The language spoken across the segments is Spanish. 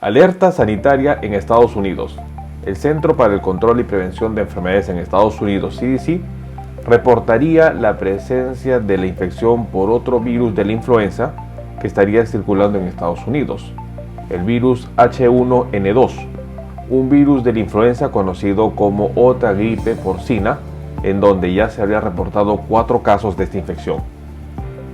Alerta sanitaria en Estados Unidos. El Centro para el Control y Prevención de Enfermedades en Estados Unidos, CDC, reportaría la presencia de la infección por otro virus de la influenza que estaría circulando en Estados Unidos, el virus H1N2, un virus de la influenza conocido como otra gripe porcina, en donde ya se había reportado 4 casos de esta infección.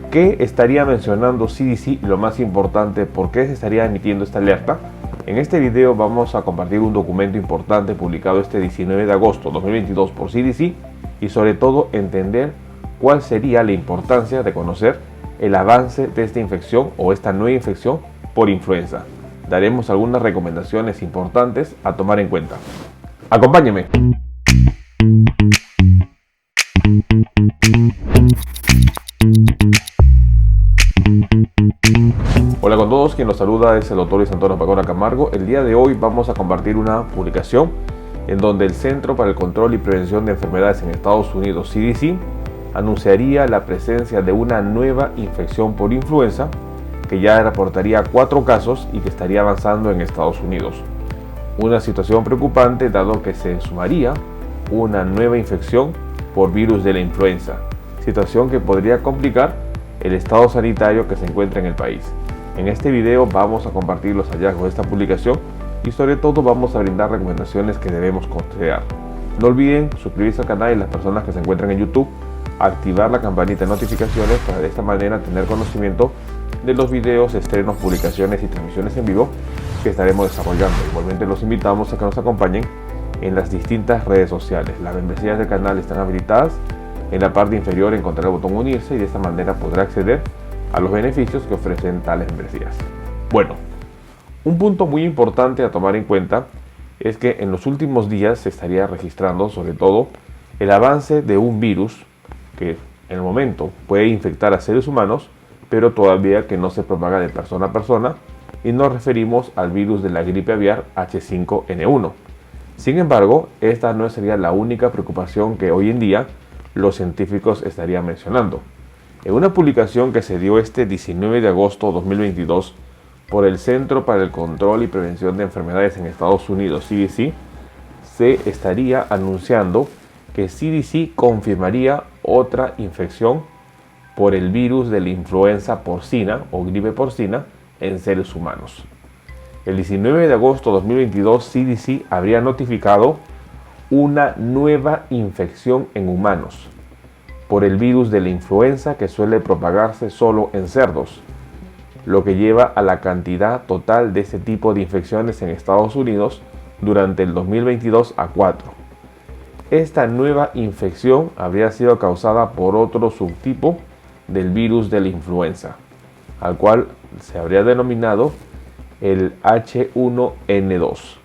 ¿Qué estaría mencionando CDC y lo más importante, por qué se estaría emitiendo esta alerta? En este video vamos a compartir un documento importante publicado este 19 de agosto de 2022 por CDC y sobre todo entender cuál sería la importancia de conocer el avance de esta infección o esta nueva infección por influenza. Daremos algunas recomendaciones importantes a tomar en cuenta. Acompáñenme. Hola con todos, quien los saluda es el doctor Luis Antonio Pacora Camargo. El día de hoy vamos a compartir una publicación en donde el Centro para el Control y Prevención de Enfermedades en Estados Unidos, CDC, anunciaría la presencia de una nueva infección por influenza que ya reportaría 4 casos y que estaría avanzando en Estados Unidos. Una situación preocupante dado que se sumaría una nueva infección por virus de la influenza, situación que podría complicar el estado sanitario que se encuentra en el país. En este video vamos a compartir los hallazgos de esta publicación y sobre todo vamos a brindar recomendaciones que debemos considerar. No olviden suscribirse al canal y las personas que se encuentran en YouTube, activar la campanita de notificaciones para de esta manera tener conocimiento de los videos, estrenos, publicaciones y transmisiones en vivo que estaremos desarrollando. Igualmente los invitamos a que nos acompañen en las distintas redes sociales. Las membresías del canal están habilitadas. En la parte inferior encontrará el botón unirse y de esta manera podrá acceder a los beneficios que ofrecen tales membresías. Bueno, un punto muy importante a tomar en cuenta es que en los últimos días se estaría registrando sobre todo el avance de un virus que en el momento puede infectar a seres humanos, pero todavía que no se propaga de persona a persona, y nos referimos al virus de la gripe aviar H5N1. Sin embargo, esta no sería la única preocupación que hoy en día los científicos estarían mencionando. En una publicación que se dio este 19 de agosto de 2022 por el Centro para el Control y Prevención de Enfermedades en Estados Unidos, CDC, se estaría anunciando que CDC confirmaría otra infección por el virus de la influenza porcina o gripe porcina en seres humanos. El 19 de agosto de 2022, CDC habría notificado una nueva infección en humanos por el virus de la influenza que suele propagarse solo en cerdos, lo que lleva a la cantidad total de este tipo de infecciones en Estados Unidos durante el 2022 a 4. Esta nueva infección habría sido causada por otro subtipo del virus de la influenza, al cual se habría denominado el H1N2.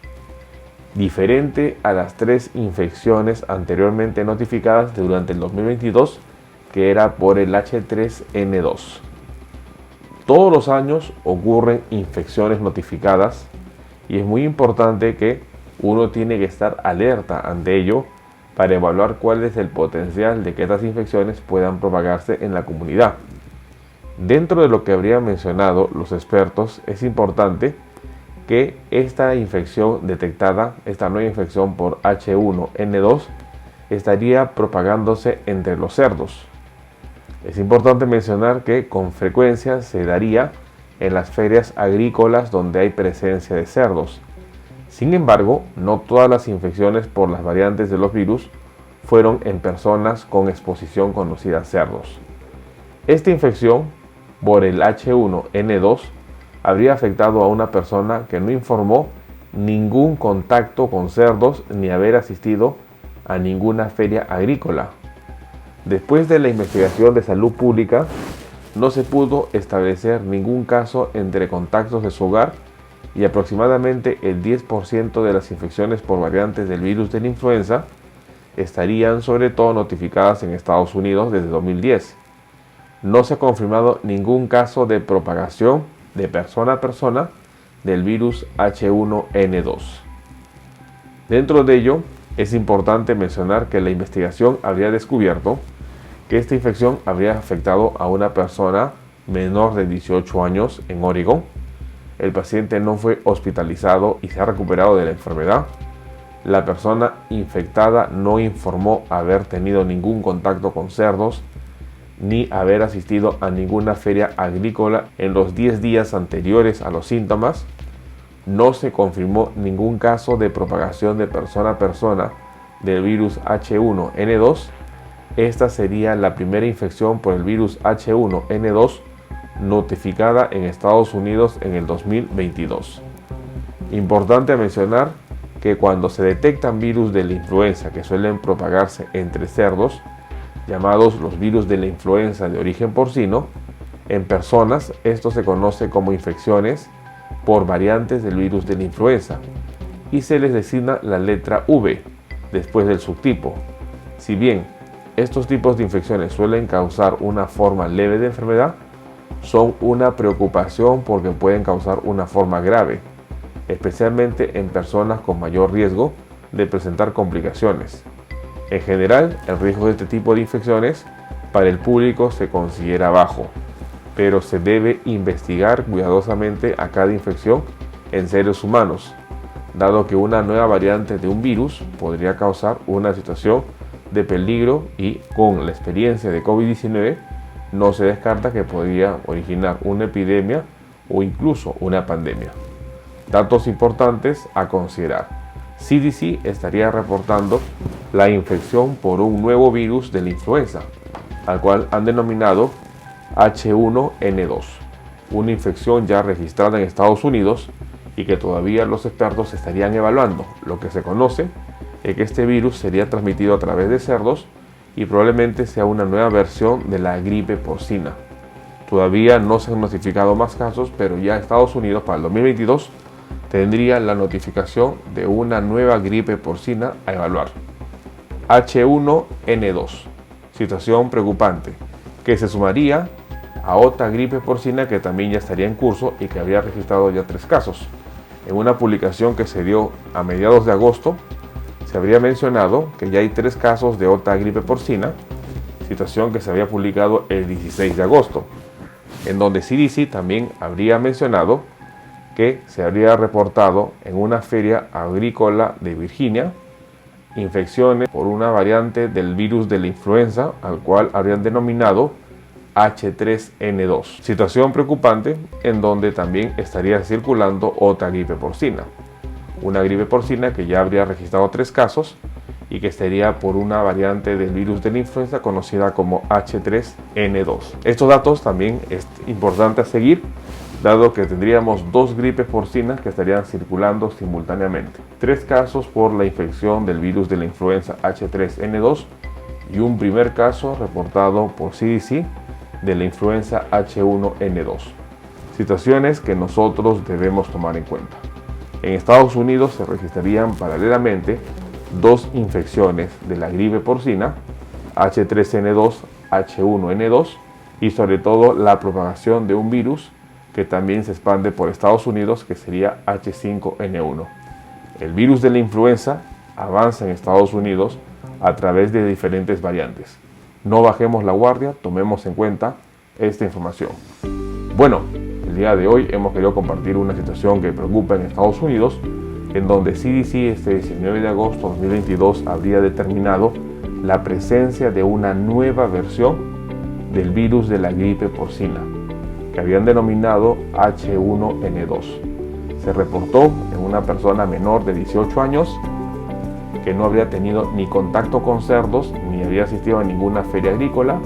Diferente a las 3 infecciones anteriormente notificadas durante el 2022, que era por el H3N2. Todos los años ocurren infecciones notificadas y es muy importante que uno tiene que estar alerta ante ello para evaluar cuál es el potencial de que estas infecciones puedan propagarse en la comunidad. Dentro de lo que habrían mencionado los expertos, es importante que esta infección detectada, esta nueva infección por H1N2, estaría propagándose entre los cerdos. Es importante mencionar que con frecuencia se daría en las ferias agrícolas donde hay presencia de cerdos. Sin embargo, no todas las infecciones por las variantes de los virus fueron en personas con exposición conocida a cerdos. Esta infección por el H1N2 habría afectado a una persona que no informó ningún contacto con cerdos ni haber asistido a ninguna feria agrícola. Después de la investigación de salud pública, no se pudo establecer ningún caso entre contactos de su hogar y aproximadamente el 10% de las infecciones por variantes del virus de la influenza estarían sobre todo notificadas en Estados Unidos desde 2010. No se ha confirmado ningún caso de propagación de persona a persona del virus H1N2. Dentro de ello, es importante mencionar que la investigación habría descubierto que esta infección habría afectado a una persona menor de 18 años en Oregón, el paciente no fue hospitalizado y se ha recuperado de la enfermedad. La persona infectada no informó haber tenido ningún contacto con cerdos ni haber asistido a ninguna feria agrícola en los 10 días anteriores a los síntomas. No se confirmó ningún caso de propagación de persona a persona del virus H1N2. Esta sería la primera infección por el virus H1N2 notificada en Estados Unidos en el 2022. Importante mencionar que cuando se detectan virus de la influenza que suelen propagarse entre cerdos, llamados los virus de la influenza de origen porcino, en personas esto se conoce como infecciones por variantes del virus de la influenza y se les designa la letra V después del subtipo. Si bien estos tipos de infecciones suelen causar una forma leve de enfermedad, son una preocupación porque pueden causar una forma grave, especialmente en personas con mayor riesgo de presentar complicaciones. En general, el riesgo de este tipo de infecciones para el público se considera bajo, pero se debe investigar cuidadosamente a cada infección en seres humanos, dado que una nueva variante de un virus podría causar una situación de peligro y con la experiencia de COVID-19 no se descarta que podría originar una epidemia o incluso una pandemia. Datos importantes a considerar. CDC estaría reportando la infección por un nuevo virus de la influenza, al cual han denominado H1N2, una infección ya registrada en Estados Unidos y que todavía los expertos estarían evaluando. Lo que se conoce es que este virus sería transmitido a través de cerdos y probablemente sea una nueva versión de la gripe porcina. Todavía no se han notificado más casos, pero ya Estados Unidos para el 2022 tendría la notificación de una nueva gripe porcina a evaluar. H1N2, situación preocupante, que se sumaría a otra gripe porcina que también ya estaría en curso y que había registrado ya 3 casos. En una publicación que se dio a mediados de agosto, se habría mencionado que ya hay 3 casos de otra gripe porcina, situación que se había publicado el 16 de agosto, en donde CDC también habría mencionado que se habría reportado en una feria agrícola de Virginia infecciones por una variante del virus de la influenza, al cual habrían denominado H3N2. Situación preocupante en donde también estaría circulando otra gripe porcina. Una gripe porcina que ya habría registrado 3 casos y que estaría por una variante del virus de la influenza conocida como H3N2. Estos datos también es importante a seguir, dado que tendríamos 2 gripes porcinas que estarían circulando simultáneamente. 3 casos por la infección del virus de la influenza H3N2 y un primer caso reportado por CDC de la influenza H1N2. Situaciones que nosotros debemos tomar en cuenta. En Estados Unidos se registrarían paralelamente 2 infecciones de la gripe porcina, H3N2, H1N2, y sobre todo la propagación de un virus que también se expande por Estados Unidos, que sería H5N1. El virus de la influenza avanza en Estados Unidos a través de diferentes variantes. No bajemos la guardia, tomemos en cuenta esta información. Bueno, el día de hoy hemos querido compartir una situación que preocupa en Estados Unidos, en donde CDC este 19 de agosto de 2022 habría determinado la presencia de una nueva versión del virus de la gripe porcina, que habían denominado H1N2. Se reportó en una persona menor de 18 años que no habría tenido ni contacto con cerdos ni había asistido a ninguna feria agrícola.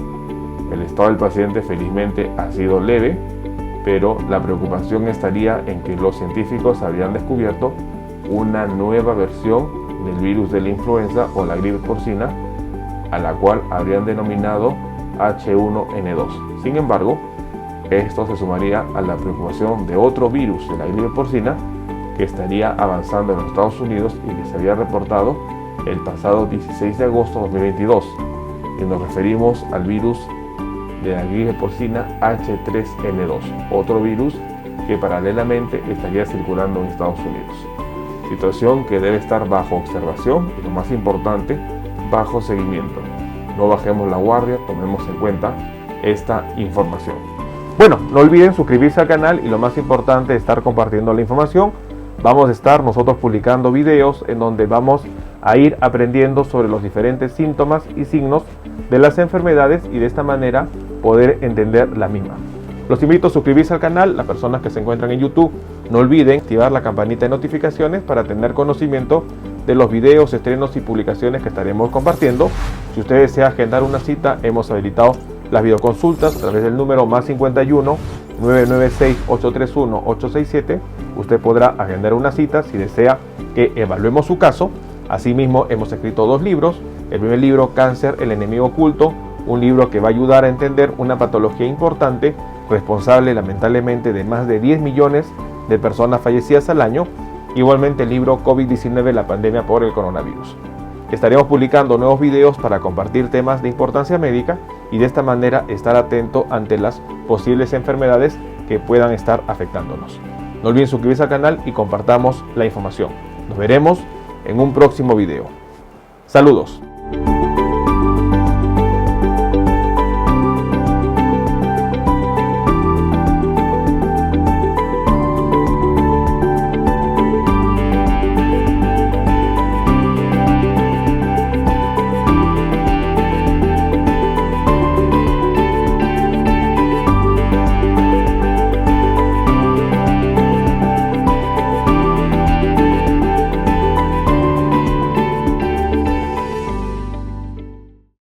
El estado del paciente felizmente ha sido leve, pero la preocupación estaría en que los científicos habrían descubierto una nueva versión del virus de la influenza o la gripe porcina, a la cual habrían denominado H1N2. Sin embargo, esto se sumaría a la preocupación de otro virus de la gripe porcina que estaría avanzando en los Estados Unidos y que se había reportado el pasado 16 de agosto de 2022. Y nos referimos al virus de la gripe porcina H3N2, otro virus que paralelamente estaría circulando en Estados Unidos. Situación que debe estar bajo observación y, lo más importante, bajo seguimiento. No bajemos la guardia, tomemos en cuenta esta información. Bueno, no olviden suscribirse al canal y lo más importante, estar compartiendo la información. Vamos a estar nosotros publicando videos en donde vamos a ir aprendiendo sobre los diferentes síntomas y signos de las enfermedades y de esta manera poder entender la misma. Los invito a suscribirse al canal. Las personas que se encuentran en YouTube, no olviden activar la campanita de notificaciones para tener conocimiento de los videos, estrenos y publicaciones que estaremos compartiendo. Si usted desea agendar una cita, hemos habilitado las videoconsultas a través del número +51 996 831 867. Usted podrá agendar una cita si desea que evaluemos su caso. Asimismo, hemos escrito 2 libros. El primer libro, Cáncer, el enemigo oculto, un libro que va a ayudar a entender una patología importante, responsable lamentablemente de más de 10 millones de personas fallecidas al año. Igualmente el libro COVID-19, la pandemia por el coronavirus. Estaremos publicando nuevos videos para compartir temas de importancia médica y de esta manera estar atento ante las posibles enfermedades que puedan estar afectándonos. No olviden suscribirse al canal y compartamos la información. Nos veremos en un próximo video. Saludos.